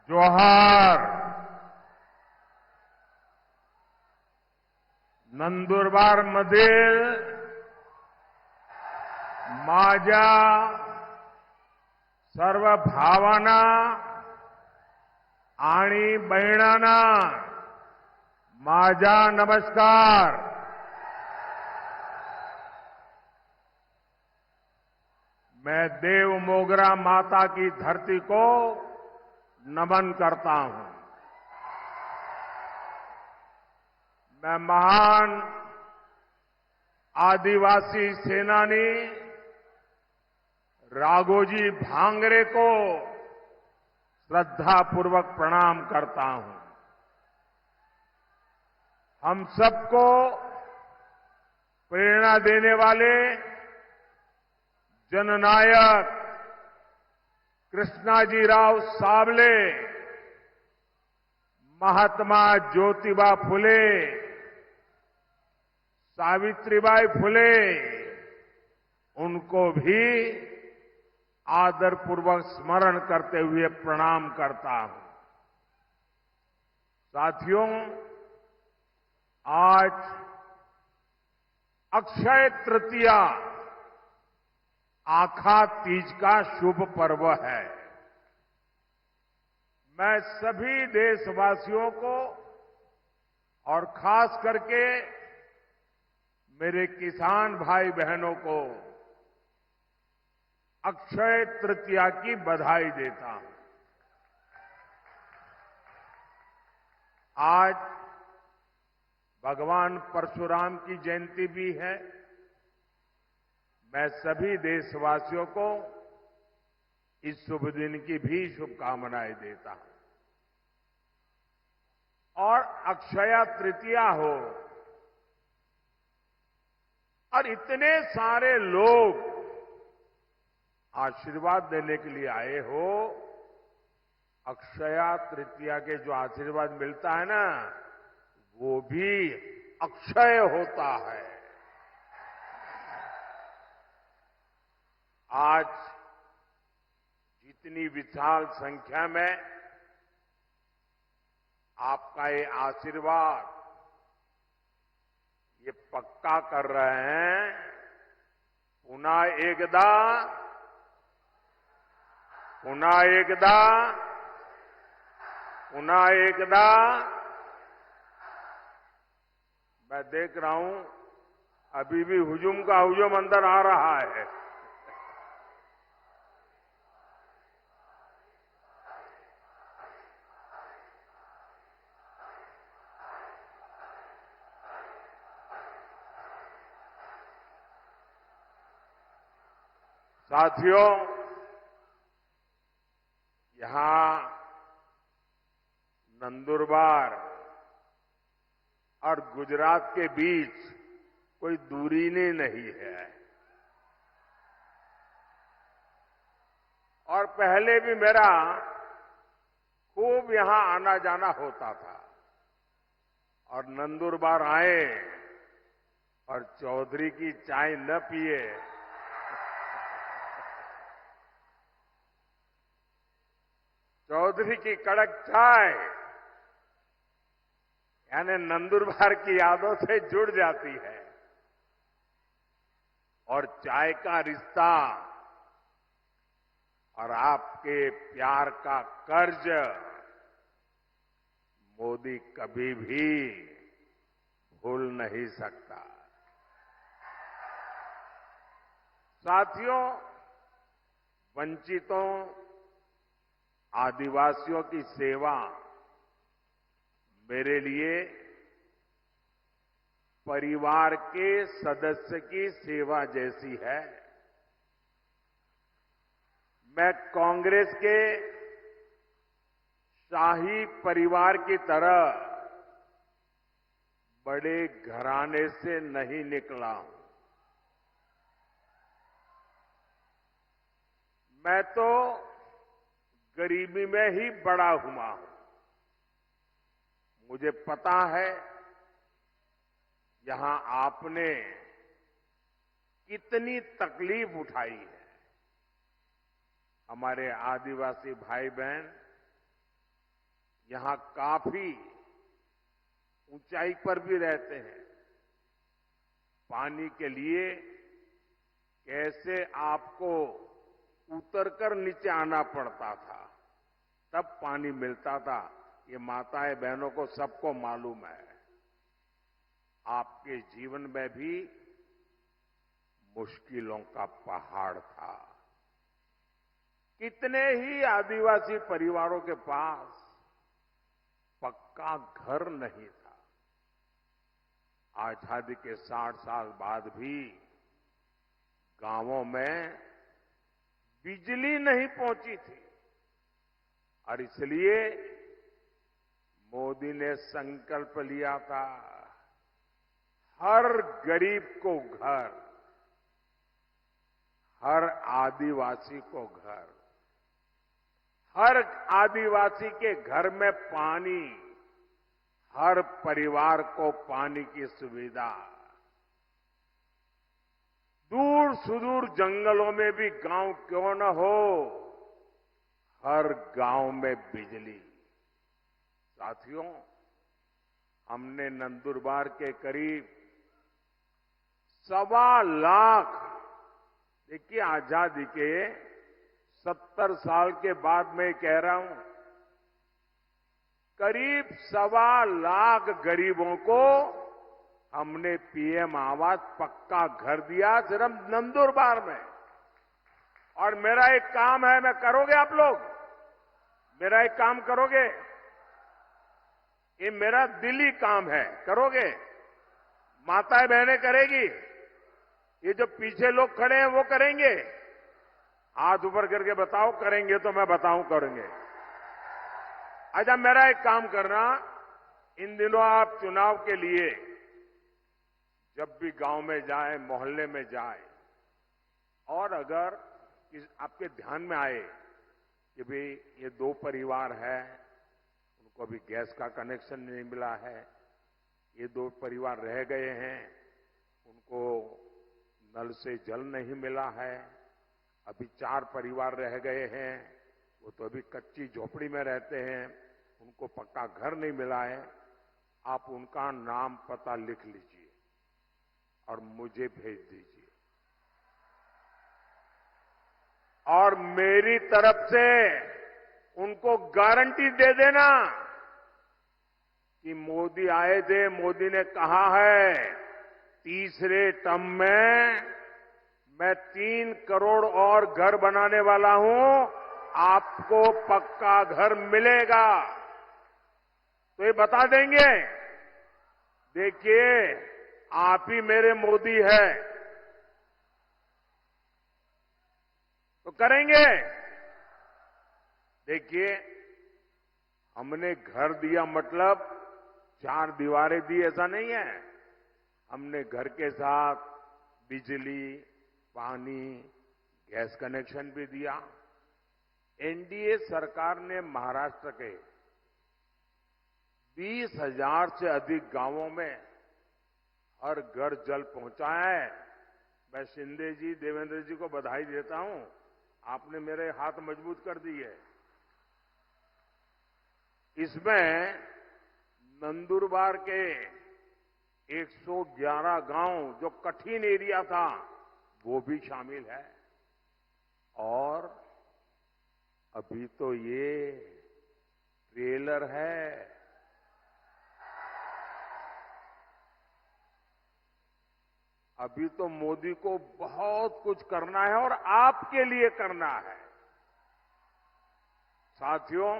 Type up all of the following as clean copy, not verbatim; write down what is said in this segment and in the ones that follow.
जोहार। नंदुरबार मधील माझ्या सर्व भावांना आणि बहिणांना माझा नमस्कार। मैं देव मोगरा माता की धरती को नमन करता हूं। मैं महान आदिवासी सेनानी राघोजी भांगरे को श्रद्धापूर्वक प्रणाम करता हूं। हम सबको प्रेरणा देने वाले जननायक कृष्णाजीराव सावले, महात्मा ज्योतिबा फुले, सावित्रीबाई फुले, उनको भी आदरपूर्वक स्मरण करते हुए प्रणाम करता हूं। साथियों, आज अक्षय तृतीया आखा तीज का शुभ पर्व है। मैं सभी देशवासियों को और खास करके मेरे किसान भाई बहनों को अक्षय तृतीया की बधाई देता हूं। आज भगवान परशुराम की जयंती भी है। मैं सभी देशवासियों को इस शुभ दिन की भी शुभकामनाएं देता हूं। और अक्षय तृतीया हो और इतने सारे लोग आशीर्वाद देने के लिए आए हो। अक्षय तृतीया के जो आशीर्वाद मिलता है ना, वो भी अक्षय होता है। आज जितनी विशाल संख्या में आपका ये आशीर्वाद ये पक्का कर रहे हैं, पुनः एकदा पुनः एकदा पुनः एकदा। मैं देख रहा हूं अभी भी हुजूम का हुजूम अंदर आ रहा है। साथियों, यहां नंदुरबार और गुजरात के बीच कोई दूरी नहीं है। और पहले भी मेरा खूब यहां आना जाना होता था। और नंदुरबार आए और चौधरी की चाय न पिए चौधरी की कड़क चाय यानी नंदुरबार की यादों से जुड़ जाती है। और चाय का रिश्ता और आपके प्यार का कर्ज मोदी कभी भी भूल नहीं सकता। साथियों, वंचितों, आदिवासियों की सेवा मेरे लिए परिवार के सदस्य की सेवा जैसी है। मैं कांग्रेस के शाही परिवार की तरह बड़े घराने से नहीं निकला हूं। मैं तो गरीबी में ही बड़ा हुआ हूं। मुझे पता है यहां आपने कितनी तकलीफ उठाई है। हमारे आदिवासी भाई बहन यहां काफी ऊंचाई पर भी रहते हैं। पानी के लिए कैसे आपको उतरकर नीचे आना पड़ता था, तब पानी मिलता था। ये माताएं बहनों को सबको मालूम है। आपके जीवन में भी मुश्किलों का पहाड़ था। कितने ही आदिवासी परिवारों के पास पक्का घर नहीं था। आजादी के 60 साल बाद भी गांवों में बिजली नहीं पहुंची थी और इसलिए मोदी ने संकल्प लिया था, हर गरीब को घर, हर आदिवासी को घर, हर आदिवासी के घर में पानी, हर परिवार को पानी की सुविधा। दूर सुदूर जंगलों में भी गांव क्यों न हो, हर गांव में बिजली। साथियों, हमने नंदुरबार के करीब 1.25 लाख, देखिए आजादी के 70 साल के बाद मैं कह रहा हूं, करीब 1.25 लाख गरीबों को हमने पीएम आवास पक्का घर दिया सिर्फ नंदुरबार में। और मेरा एक काम है, मैं करोगे आप लोग? मेरा एक काम करोगे? ये मेरा दिली काम है, करोगे? माताएं बहनें करेगी? ये जो पीछे लोग खड़े हैं वो करेंगे? हाथ ऊपर करके बताओ, करेंगे तो मैं बताऊं करेंगे। अच्छा, मेरा एक काम करना, इन दिनों आप चुनाव के लिए जब भी गांव में जाए, मोहल्ले में जाए, और अगर आपके ध्यान में आए कि भाई ये 2 परिवार है, उनको अभी गैस का कनेक्शन नहीं मिला है, ये 2 परिवार रह गए हैं, उनको नल से जल नहीं मिला है, अभी 4 परिवार रह गए हैं, वो तो अभी कच्ची झोपड़ी में रहते हैं, उनको पक्का घर नहीं मिला है। आप उनका नाम पता लिख लीजिए और मुझे भेज दीजिए, और मेरी तरफ से उनको गारंटी दे देना कि मोदी आए थे, मोदी ने कहा है तीसरे टर्म में मैं 3 करोड़ और घर बनाने वाला हूं, आपको पक्का घर मिलेगा। तो ये बता देंगे, देखिए आप ही मेरे मोदी है, तो करेंगे। देखिए, हमने घर दिया मतलब 4 दीवारें दी ऐसा नहीं है। हमने घर के साथ बिजली, पानी, गैस कनेक्शन भी दिया। एनडीए सरकार ने महाराष्ट्र के 20,000 से अधिक गांवों में हर घर जल पहुंचाया है। मैं शिंदे जी, देवेंद्र जी को बधाई देता हूं, आपने मेरे हाथ मजबूत कर दिए। इसमें नंदुरबार के 111 गांव जो कठिन एरिया था वो भी शामिल है। और अभी तो ये ट्रेलर है, अभी तो मोदी को बहुत कुछ करना है और आपके लिए करना है। साथियों,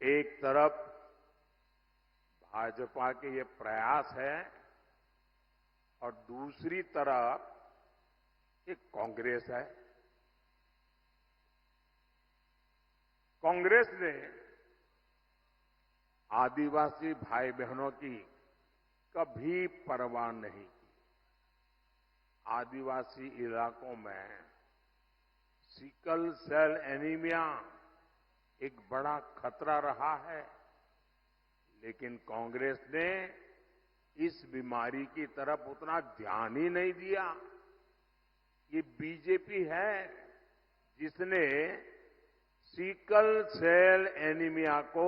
एक तरफ भाजपा के ये प्रयास है और दूसरी तरफ एक कांग्रेस है। कांग्रेस ने आदिवासी भाई बहनों की कभी परवाह नहीं की। आदिवासी इलाकों में सिकल सेल एनीमिया एक बड़ा खतरा रहा है, लेकिन कांग्रेस ने इस बीमारी की तरफ उतना ध्यान ही नहीं दिया। ये बीजेपी है जिसने सिकल सेल एनीमिया को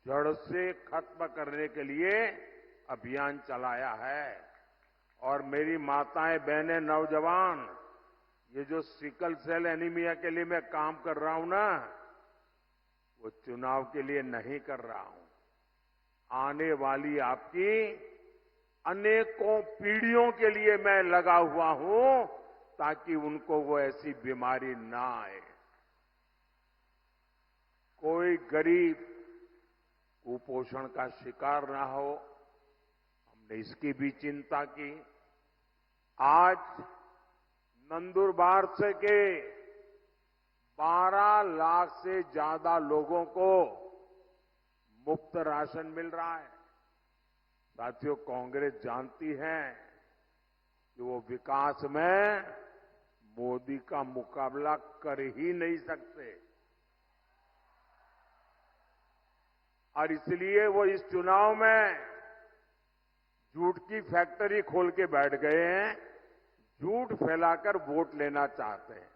जड़ से खत्म करने के लिए अभियान चलाया है। और मेरी माताएं, बहनें, नौजवान, ये जो सिकल सेल एनीमिया के लिए मैं काम कर रहा हूं ना, वो चुनाव के लिए नहीं कर रहा हूं। आने वाली आपकी अनेकों पीढ़ियों के लिए मैं लगा हुआ हूं, ताकि उनको वो ऐसी बीमारी ना आए। कोई गरीब कुपोषण का शिकार ना हो, हमने इसकी भी चिंता की। आज नंदुरबार से के 12 लाख से ज्यादा लोगों को मुफ्त राशन मिल रहा है। साथियों, कांग्रेस जानती है कि वो विकास में मोदी का मुकाबला कर ही नहीं सकते, और इसलिए वो इस चुनाव में झूठ की फैक्ट्री खोल के बैठ गए हैं, झूठ फैलाकर वोट लेना चाहते हैं।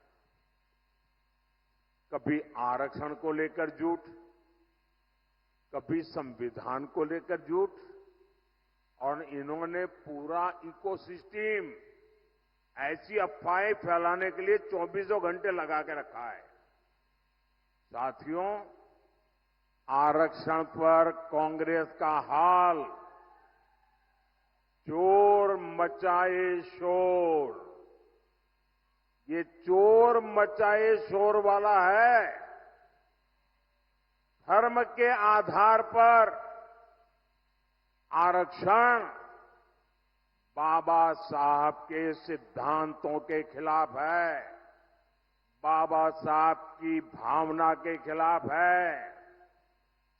कभी आरक्षण को लेकर झूठ, कभी संविधान को लेकर झूठ, और इन्होंने पूरा इकोसिस्टम ऐसी अफवाहें फैलाने के लिए 24 घंटे लगा के रखा है। साथियों, आरक्षण पर कांग्रेस का हाल चोर मचाए शोर, ये चोर मचाए शोर वाला है। धर्म के आधार पर आरक्षण बाबा साहब के सिद्धांतों के खिलाफ है, बाबा साहब की भावना के खिलाफ है।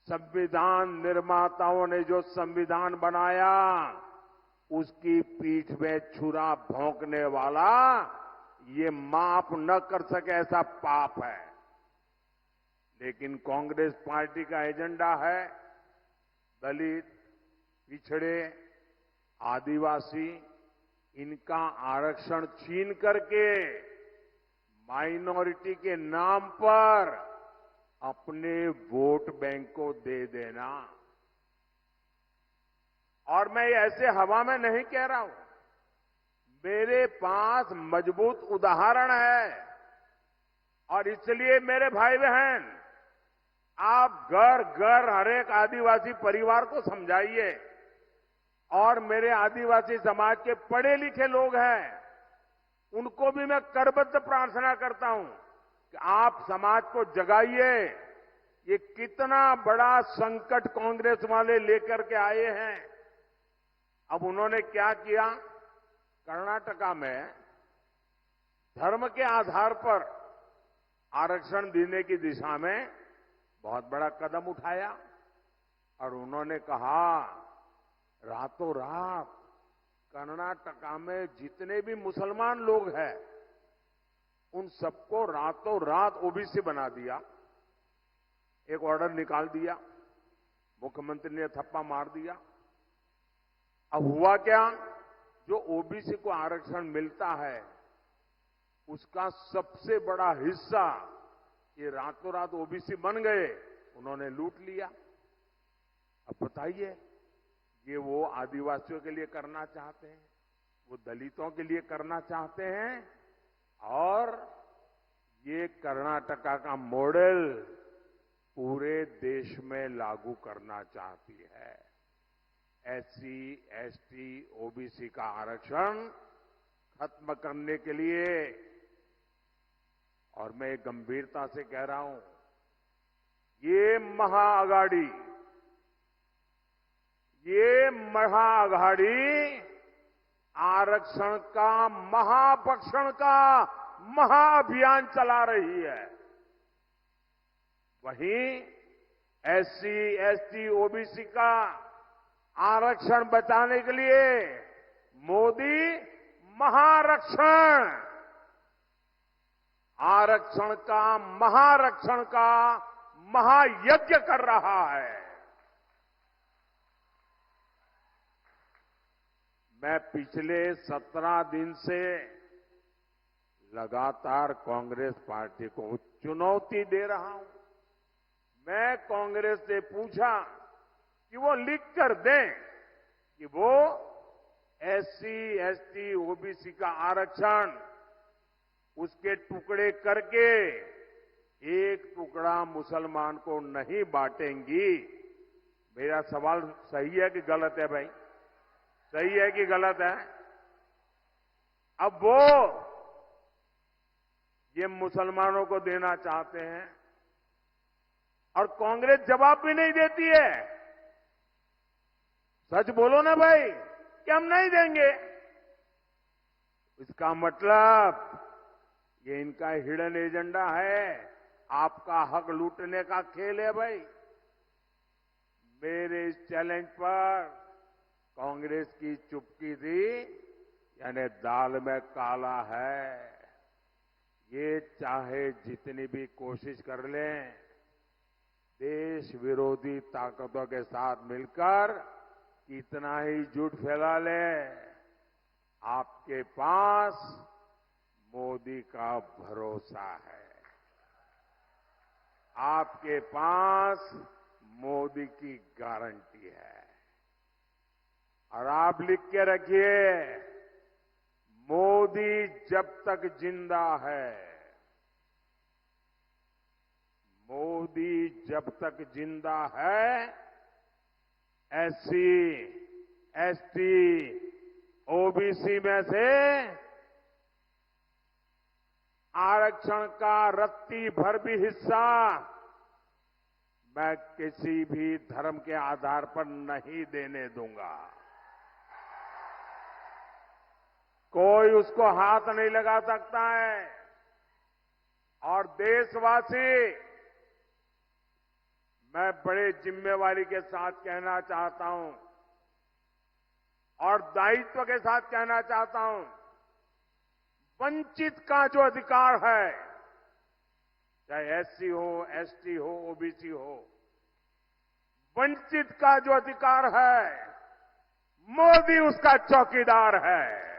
संविधान निर्माताओं ने जो संविधान बनाया, उसकी पीठ में छुरा भोंकने वाला ये माफ न कर सके ऐसा पाप है। लेकिन कांग्रेस पार्टी का एजेंडा है दलित, पिछड़े, आदिवासी, इनका आरक्षण छीन करके माइनॉरिटी के नाम पर अपने वोट बैंक को दे देना। और मैं ऐसे हवा में नहीं कह रहा हूं, मेरे पास मजबूत उदाहरण है। और इसलिए मेरे भाई बहन, आप घर घर हर एक आदिवासी परिवार को समझाइए, और मेरे आदिवासी समाज के पढ़े लिखे लोग हैं, उनको भी मैं करबद्ध प्रार्थना करता हूं कि आप समाज को जगाइए। ये कितना बड़ा संकट कांग्रेस वाले लेकर के आए हैं। अब उन्होंने क्या किया, कर्नाटका में धर्म के आधार पर आरक्षण देने की दिशा में बहुत बड़ा कदम उठाया, और उन्होंने कहा रातों रात कर्नाटका में जितने भी मुसलमान लोग हैं, उन सबको रातों रात ओबीसी बना दिया। एक ऑर्डर निकाल दिया, मुख्यमंत्री ने थप्पा मार दिया। अब हुआ क्या, जो ओबीसी को आरक्षण मिलता है, उसका सबसे बड़ा हिस्सा ये रातों रात ओबीसी बन गए, उन्होंने लूट लिया। अब बताइए, ये वो आदिवासियों के लिए करना चाहते हैं, वो दलितों के लिए करना चाहते हैं, और ये कर्नाटका का मॉडल पूरे देश में लागू करना चाहती है। एससी, एसटी, ओबीसी का आरक्षण खत्म करने के लिए। और मैं गंभीरता से कह रहा हूं, ये महाअघाड़ी आरक्षण का महापक्षण का महाअभियान चला रही है। वहीं एससी, एसटी, ओबीसी का आरक्षण बचाने के लिए मोदी आरक्षण का महायज्ञ कर रहा है। मैं पिछले 17 दिन से लगातार कांग्रेस पार्टी को चुनौती दे रहा हूं। मैं कांग्रेस से पूछा कि वो लिख कर दें कि वो एससी, एसटी, ओबीसी का आरक्षण उसके टुकड़े करके एक टुकड़ा मुसलमान को नहीं बांटेंगी। मेरा सवाल सही है कि गलत है भाई? सही है कि गलत है? अब वो ये मुसलमानों को देना चाहते हैं और कांग्रेस जवाब भी नहीं देती है। सच बोलो ना भाई कि हम नहीं देंगे। इसका मतलब ये इनका हिडन एजेंडा है, आपका हक लूटने का खेल है भाई। मेरे इस चैलेंज पर कांग्रेस की चुप्पी थी, यानी दाल में काला है। ये चाहे जितनी भी कोशिश कर लें, देश विरोधी ताकतों के साथ मिलकर कितना ही झूठ फैला ले, आपके पास मोदी का भरोसा है। आपके पास मोदी की गारंटी है। और आप लिख के रखिए, मोदी जब तक जिंदा है, मोदी जब तक जिंदा है, एससी, एसटी, ओबीसी में से आरक्षण का रत्ती भर भी हिस्सा मैं किसी भी धर्म के आधार पर नहीं देने दूंगा। कोई उसको हाथ नहीं लगा सकता है। और देशवासी, मैं बड़े जिम्मेवारी के साथ कहना चाहता हूं और दायित्व के साथ कहना चाहता हूं, वंचित का जो अधिकार है, चाहे एससी हो, एसटी हो, ओबीसी हो, वंचित का जो अधिकार है, मोदी उसका चौकीदार है।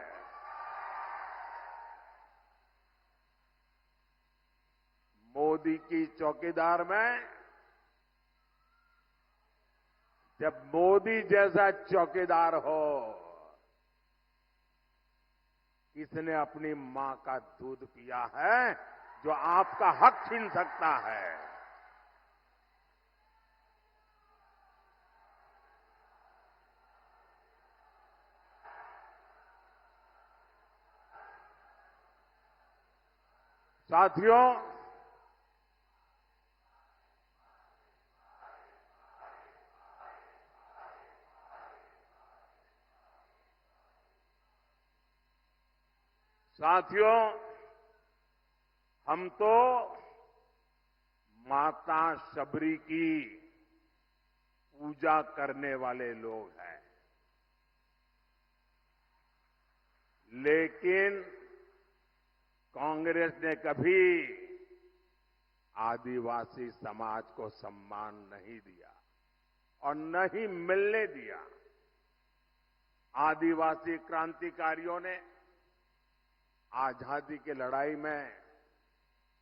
मोदी की चौकीदार में जब मोदी जैसा चौकीदार हो, किसने अपनी मां का दूध पिया है जो आपका हक छीन सकता है? साथियों, साथियों, हम तो माता शबरी की पूजा करने वाले लोग हैं, लेकिन कांग्रेस ने कभी आदिवासी समाज को सम्मान नहीं दिया और न ही मिलने दिया। आदिवासी क्रांतिकारियों ने आजादी की लड़ाई में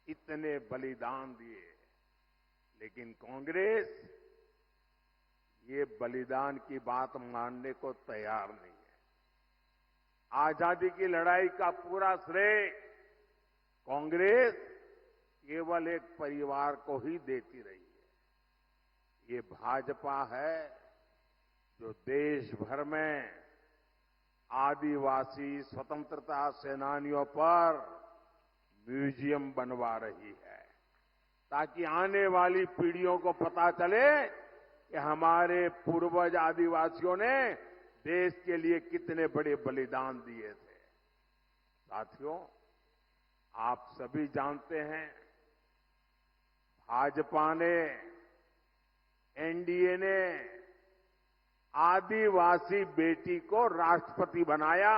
इतने बलिदान दिए, लेकिन कांग्रेस ये बलिदान की बात मानने को तैयार नहीं है। आजादी की लड़ाई का पूरा श्रेय कांग्रेस केवल एक परिवार को ही देती रही है। ये भाजपा है जो देश भर में आदिवासी स्वतंत्रता सेनानियों पर म्यूजियम बनवा रही है, ताकि आने वाली पीढ़ियों को पता चले कि हमारे पूर्वज आदिवासियों ने देश के लिए कितने बड़े बलिदान दिए थे। साथियों, आप सभी जानते हैं, भाजपा ने, एनडीए ने आदिवासी बेटी को राष्ट्रपति बनाया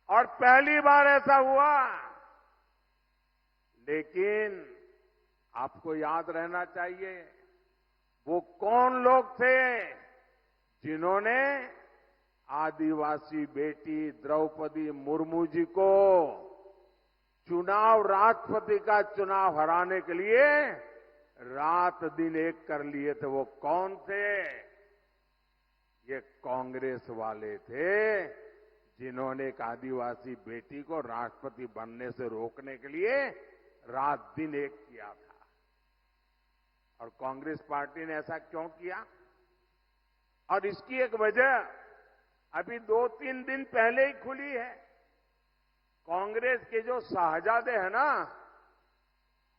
और पहली बार ऐसा हुआ। लेकिन आपको याद रहना चाहिए, वो कौन लोग थे जिन्होंने आदिवासी बेटी द्रौपदी मुर्मू जी को चुनाव राष्ट्रपति का चुनाव हराने के लिए रात दिन एक कर लिए थे। वो कौन थे? ये कांग्रेस वाले थे, जिन्होंने एक आदिवासी बेटी को राष्ट्रपति बनने से रोकने के लिए रात दिन एक किया था। और कांग्रेस पार्टी ने ऐसा क्यों किया? और इसकी एक वजह अभी 2-3 दिन पहले ही खुली है। कांग्रेस के जो शाहजादे हैं ना,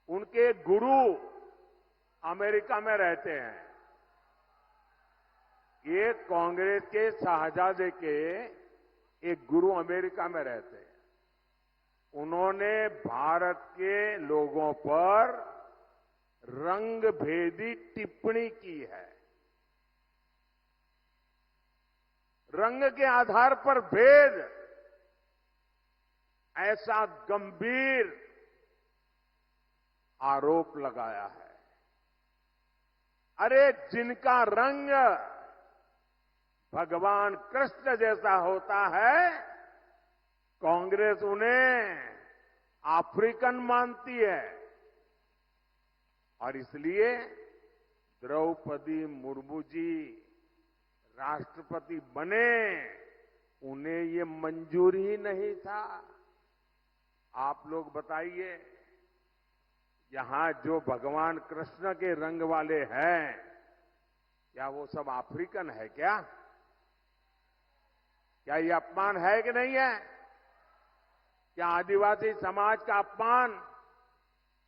उनके गुरु अमेरिका में रहते हैं। ये कांग्रेस के शाहजादे के एक गुरु अमेरिका में रहते हैं। उन्होंने भारत के लोगों पर रंगभेदी टिप्पणी की है। रंग के आधार पर भेद, ऐसा गंभीर आरोप लगाया है। अरे जिनका रंग भगवान कृष्ण जैसा होता है, कांग्रेस उन्हें अफ्रीकन मानती है। और इसलिए द्रौपदी मुर्मू जी राष्ट्रपति बने, उन्हें ये मंजूर ही नहीं था। आप लोग बताइए, यहां जो भगवान कृष्ण के रंग वाले हैं, क्या वो सब अफ्रीकन है क्या? क्या ये अपमान है कि नहीं है? क्या आदिवासी समाज का अपमान,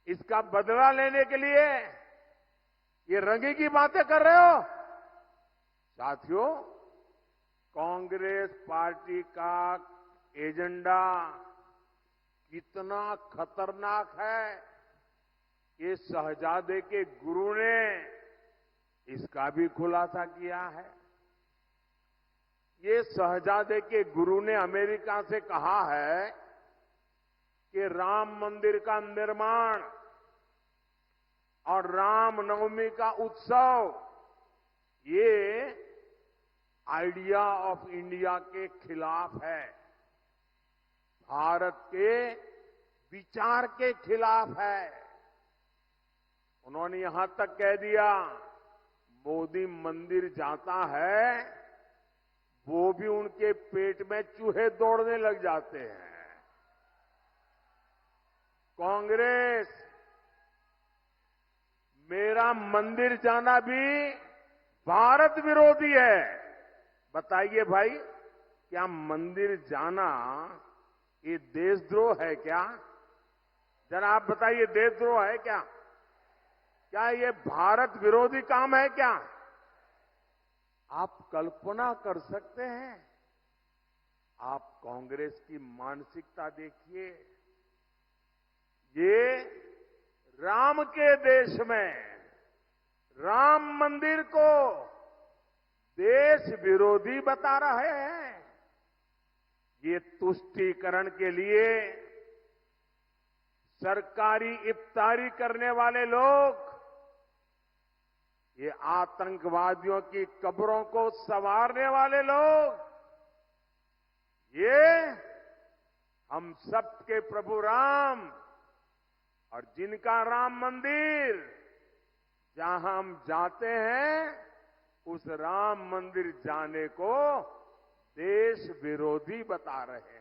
इसका बदला लेने के लिए ये रंगी की बातें कर रहे हो? साथियों, कांग्रेस पार्टी का एजेंडा कितना खतरनाक है, ये शहजादे के गुरु ने इसका भी खुलासा किया है। ये शहजादे के गुरु ने अमेरिका से कहा है कि राम मंदिर का निर्माण और रामनवमी का उत्सव ये आइडिया ऑफ इंडिया के खिलाफ है, भारत के विचार के खिलाफ है। उन्होंने यहां तक कह दिया, मोदी मंदिर जाता है, वो भी उनके पेट में चूहे दौड़ने लग जाते हैं। कांग्रेस मेरा मंदिर जाना भी भारत विरोधी है। बताइए भाई, क्या मंदिर जाना ये देशद्रोह है क्या? जरा आप बताइए, देशद्रोह है क्या? क्या ये भारत विरोधी काम है क्या? आप कल्पना कर सकते हैं? आप कांग्रेस की मानसिकता देखिए। ये राम के देश में राम मंदिर को देश विरोधी बता रहे हैं। ये तुष्टीकरण के लिए सरकारी इफ्तारी करने वाले लोग, ये आतंकवादियों की कब्रों को संवारने वाले लोग, ये हम सबके प्रभु राम और जिनका राम मंदिर, जहां हम जाते हैं, उस राम मंदिर जाने को देश विरोधी बता रहे हैं।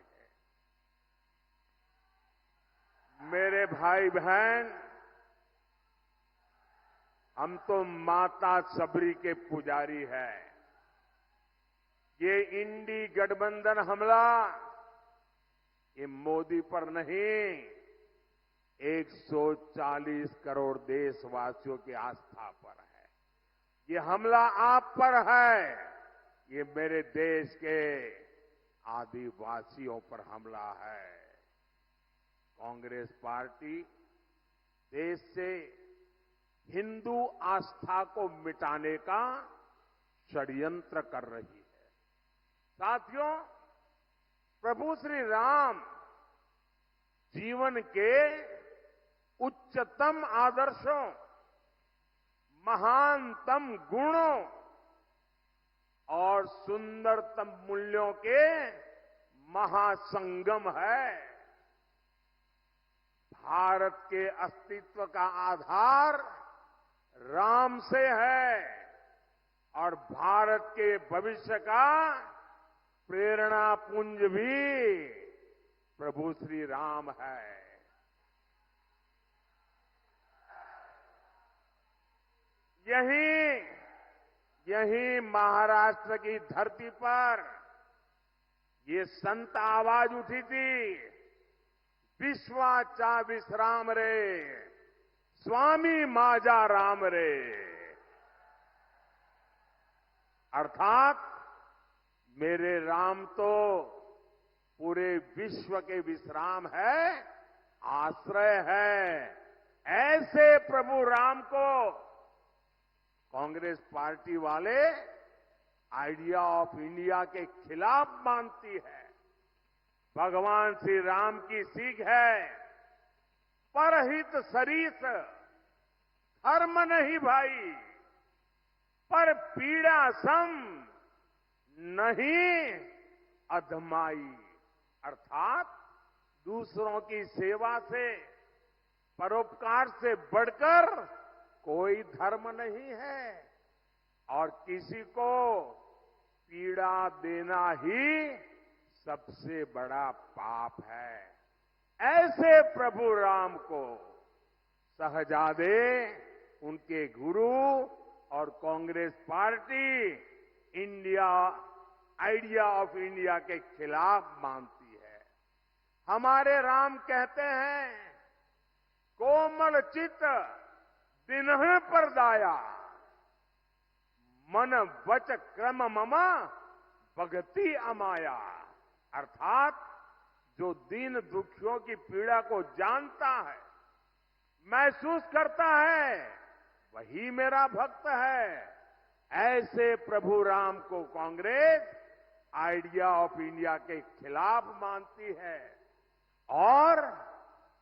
मेरे भाई बहन, हम तो माता सबरी के पुजारी हैं। ये इंडी गठबंधन हमला, ये मोदी पर नहीं, 140 करोड़ देशवासियों की आस्था पर है। ये हमला आप पर है, ये मेरे देश के आदिवासियों पर हमला है। कांग्रेस पार्टी देश से हिंदू आस्था को मिटाने का षड्यंत्र कर रही है। साथियों, प्रभु श्री राम जीवन के उच्चतम आदर्शों, महानतम गुणों और सुंदरतम मूल्यों के महासंगम है। भारत के अस्तित्व का आधार राम से है और भारत के भविष्य का प्रेरणा पुंज भी प्रभु श्री राम है। यही महाराष्ट्र की धरती पर ये संत आवाज उठी थी, विश्वाचा विश्राम रे, स्वामी माजा राम रे। अर्थात मेरे राम तो पूरे विश्व के विश्राम है, आश्रय है। ऐसे प्रभु राम को कांग्रेस पार्टी वाले आइडिया ऑफ इंडिया के खिलाफ मानती है। भगवान श्री राम की सीख है, परहित सरीस, धर्म नहीं भाई, पर पीड़ा सम नहीं अधमाई। अर्थात दूसरों की सेवा से, परोपकार से बढ़कर कोई धर्म नहीं है और किसी को पीड़ा देना ही सबसे बड़ा पाप है। ऐसे प्रभु राम को शहजादे, उनके गुरु और Congress party India idea of India के खिलाफ मानती है। हमारे राम कहते हैं, कोमल चित दिनह पर दाया, मन वच क्रम ममा भगति अमाया। अर्थात जो दीन दुखियों की पीड़ा को जानता है, महसूस करता है, वही मेरा भक्त है। ऐसे प्रभु राम को कांग्रेस आइडिया ऑफ इंडिया के खिलाफ मानती है और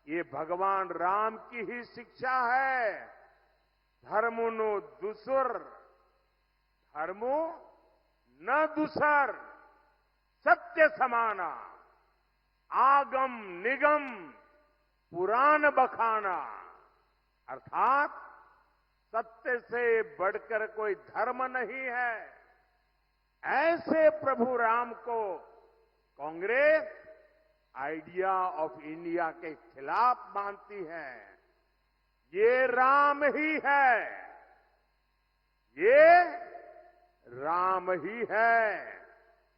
ये भगवान राम की ही शिक्षा है। धर्मुनु दुसुर, धर्मो न दुसर, सत्य समाना, आगम निगम पुराण बखाना। अर्थात सत्य से बढ़कर कोई धर्म नहीं है। ऐसे प्रभु राम को कांग्रेस आइडिया ऑफ इंडिया के खिलाफ मानती है। ये राम ही है, ये राम ही है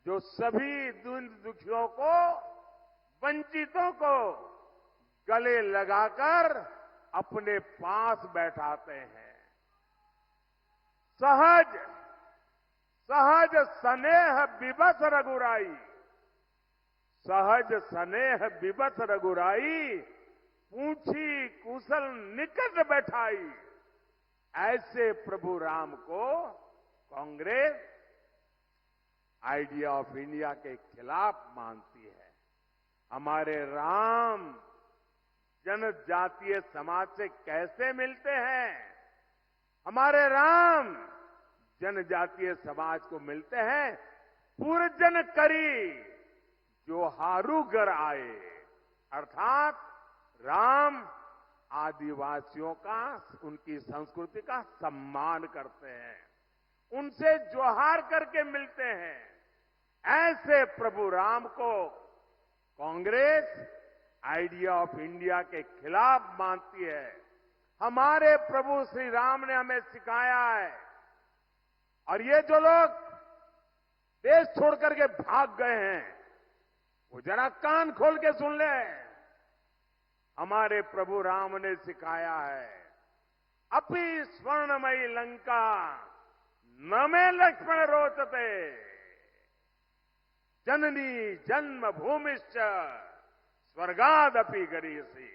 जो सभी दुखियों को, वंचितों को गले लगाकर अपने पास बैठाते हैं। सहज सहज स्नेह विवश रघुराई, सहज स्नेह विवश रघुराई, पूछी कुशल निकट बैठाई। ऐसे प्रभु राम को कांग्रेस आइडिया ऑफ इंडिया के खिलाफ मानती है। हमारे राम जनजातीय समाज से कैसे मिलते हैं? हमारे राम जनजातीय समाज को मिलते हैं, पूर्जन करी जो हारूगर आए। अर्थात राम आदिवासियों का, उनकी संस्कृति का सम्मान करते हैं, उनसे जोहार करके मिलते हैं। ऐसे प्रभु राम को कांग्रेस आइडिया ऑफ इंडिया के खिलाफ मानती है। हमारे प्रभु श्री राम ने हमें सिखाया है, और ये जो लोग देश छोड़ करके भाग गए हैं, वो जरा कान खोल के सुन ले। हमारे प्रभु राम ने सिखाया है, अपि स्वर्णमयी लंका न में लक्ष्मण रोचते, जननी जन्म भूमिश्च स्वर्गादपि गरीयसी।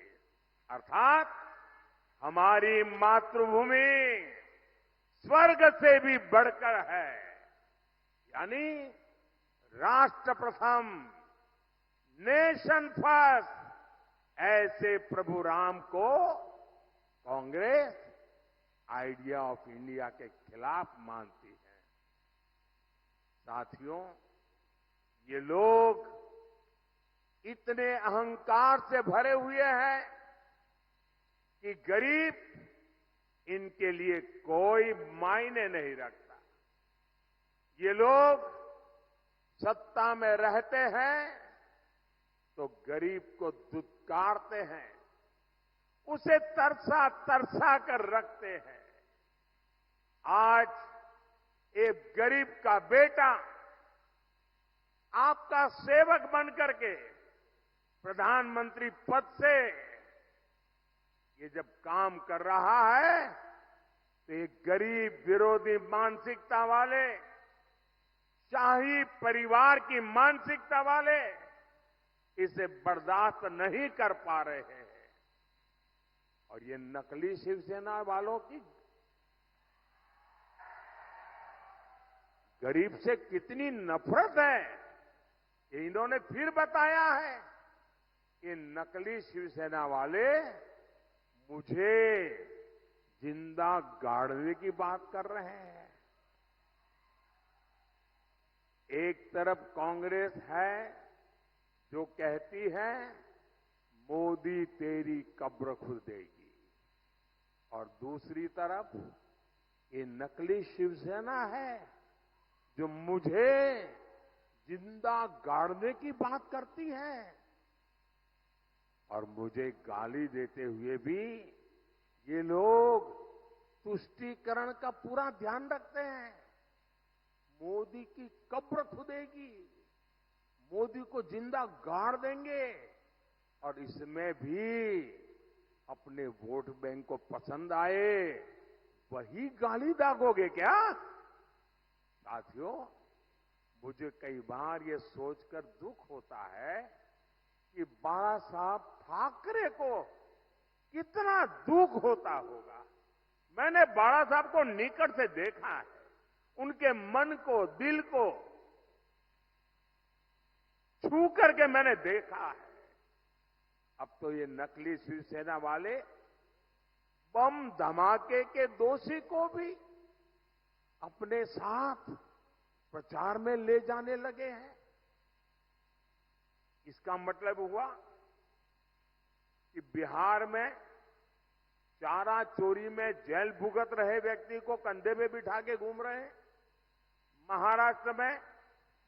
अर्थात हमारी मातृभूमि स्वर्ग से भी बढ़कर है, यानी राष्ट्र प्रथम, नेशन फर्स्ट। ऐसे प्रभु राम को कांग्रेस आइडिया ऑफ इंडिया के खिलाफ मानती है। साथियों, ये लोग इतने अहंकार से भरे हुए हैं कि गरीब इनके लिए कोई मायने नहीं रखता। ये लोग सत्ता में रहते हैं तो गरीब को दुत्कारते हैं, उसे तरसा तरसा कर रखते हैं। आज एक गरीब का बेटा आपका सेवक बनकर के प्रधानमंत्री पद से ये जब काम कर रहा है तो एक गरीब विरोधी मानसिकता वाले, शाही परिवार की मानसिकता वाले इसे बर्दाश्त नहीं कर पा रहे हैं। और ये नकली शिवसेना वालों की गरीब से कितनी नफरत है, ये इन्होंने फिर बताया है। कि नकली शिवसेना वाले मुझे जिंदा गाड़ने की बात कर रहे हैं। एक तरफ कांग्रेस है जो कहती है मोदी तेरी कब्र खुद देगी, और दूसरी तरफ ये नकली शिवसेना है जो मुझे जिंदा गाड़ने की बात करती है। और मुझे गाली देते हुए भी ये लोग तुष्टीकरण का पूरा ध्यान रखते हैं। मोदी की कब्र खुदेगी, मोदी को जिंदा गाड़ देंगे, और इसमें भी अपने वोट बैंक को पसंद आए वही गाली दागोगे क्या? साथियों, मुझे कई बार ये सोचकर दुख होता है कि बाला साहब ठाकरे को कितना दुख होता होगा। मैंने बाला साहब को निकट से देखा है, उनके मन को, दिल को छू करके मैंने देखा है। अब तो ये नकली शिवसेना वाले बम धमाके के दोषी को भी अपने साथ प्रचार में ले जाने लगे हैं। इसका मतलब हुआ कि बिहार में चारा चोरी में जेल भुगत रहे व्यक्ति को कंधे पे बिठा के घूम रहे हैं। महाराष्ट्र में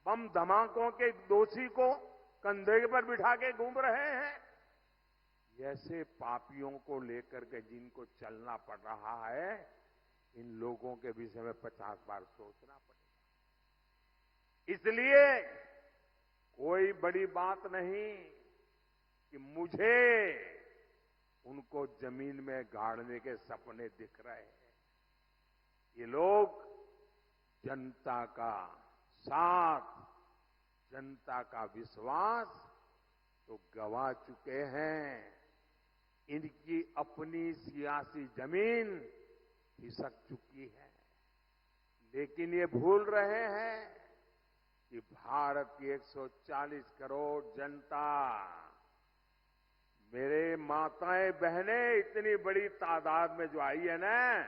बम धमाकों के दोषी को कंधे पर बिठा के घूम रहे हैं। ऐसे पापियों को लेकर के जिनको चलना पड़ रहा है, इन लोगों के विषय में 50 बार सोचना पड़ेगा। इसलिए कोई बड़ी बात नहीं कि मुझे उनको जमीन में गाड़ने के सपने दिख रहे हैं। ये लोग जनता का साथ, जनता का विश्वास तो गवा चुके हैं। इनकी अपनी सियासी जमीन खिसक चुकी है। लेकिन ये भूल रहे हैं कि भारत की 140 करोड़ जनता, मेरे माताएं बहनें इतनी बड़ी तादाद में जो आई है ना,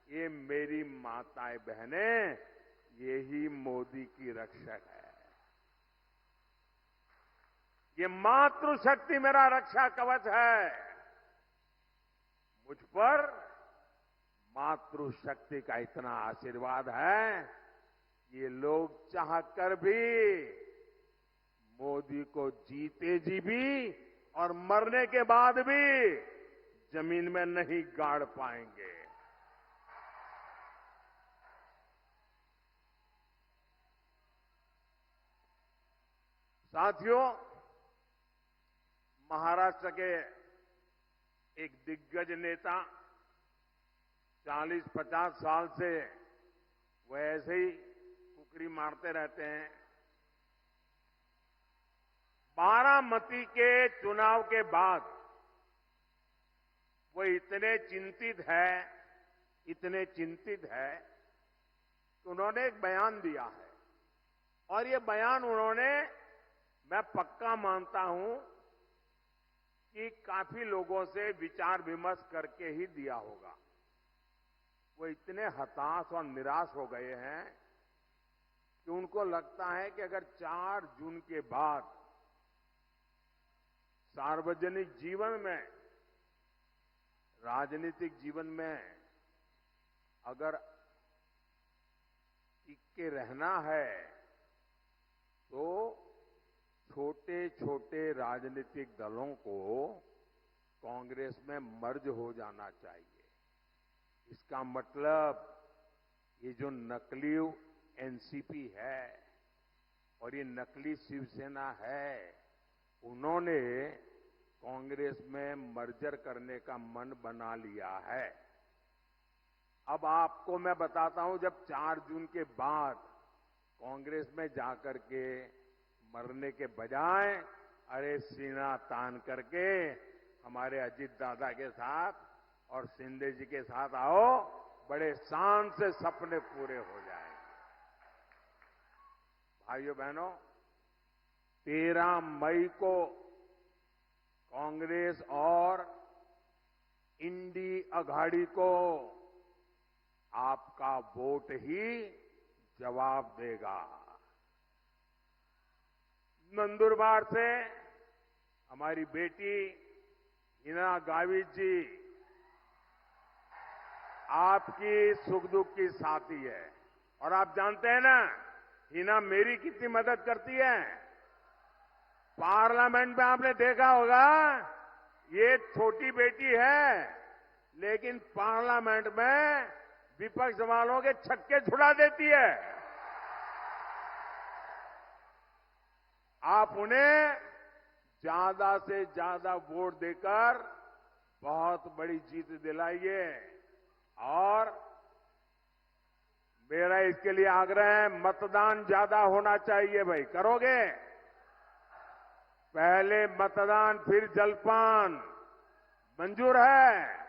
ये मेरी माताएं बहनें, यही मोदी की रक्षक है। ये मातृशक्ति मेरा रक्षा कवच है। मुझ पर मातृशक्ति का इतना आशीर्वाद है, ये लोग चाहकर भी मोदी को जीते जी भी और मरने के बाद भी जमीन में नहीं गाड़ पाएंगे। साथियों, महाराष्ट्र के एक दिग्गज नेता 40-50 साल से वो ऐसे ही कुकरी मारते रहते हैं। बारामती के चुनाव के बाद वो इतने चिंतित है कि उन्होंने एक बयान दिया है। और ये बयान उन्होंने, मैं पक्का मानता हूं कि काफी लोगों से विचार विमर्श करके ही दिया होगा। वो इतने हताश और निराश हो गए हैं कि उनको लगता है कि अगर 4 जून के बाद सार्वजनिक जीवन में, राजनीतिक जीवन में अगर टिक के रहना है तो छोटे छोटे राजनीतिक दलों को कांग्रेस में मर्ज हो जाना चाहिए। इसका मतलब ये जो नकली एनसीपी है और ये नकली शिवसेना है, उन्होंने कांग्रेस में मर्जर करने का मन बना लिया है। अब आपको मैं बताता हूं, जब 4 जून के बाद कांग्रेस में जाकर के मरने के बजाय अरे सीना तान करके हमारे अजीत दादा के साथ और शिंदे जी के साथ आओ, बड़े शान से सपने पूरे हो जाएंगे। भाइयों बहनों, 13 मई को कांग्रेस और इंडी अघाड़ी को आपका वोट ही जवाब देगा। नंदुरबार से हमारी बेटी हिना गावित जी आपकी सुख दुख की साथी है, और आप जानते हैं ना हिना मेरी कितनी मदद करती है। पार्लियामेंट में आपने देखा होगा, ये छोटी बेटी है लेकिन पार्लियामेंट में विपक्ष वालों के छक्के छुड़ा देती है। आप उन्हें ज्यादा से ज्यादा वोट देकर बहुत बड़ी जीत दिलाइए। और मेरा इसके लिए आग्रह है, मतदान ज्यादा होना चाहिए। भाई करोगे? पहले मतदान फिर जलपान, मंजूर है?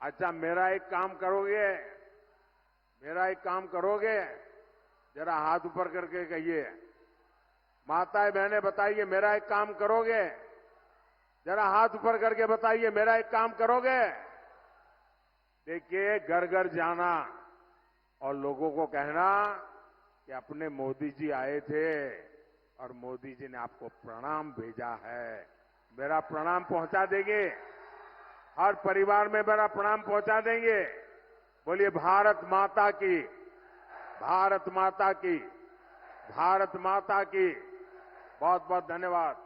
अच्छा, मेरा एक काम करोगे? जरा हाथ ऊपर करके कहिए। माताएं बहनें बताइए, मेरा एक काम करोगे? जरा हाथ ऊपर करके बताइए, मेरा एक काम करोगे? देखिए, घर घर जाना और लोगों को कहना कि अपने मोदी जी आए थे और मोदी जी ने आपको प्रणाम भेजा है। मेरा प्रणाम पहुंचा देंगे? हर परिवार में मेरा प्रणाम पहुंचा देंगे? बोलिए भारत माता की, भारत माता की, भारत माता की। बहुत बहुत धन्यवाद।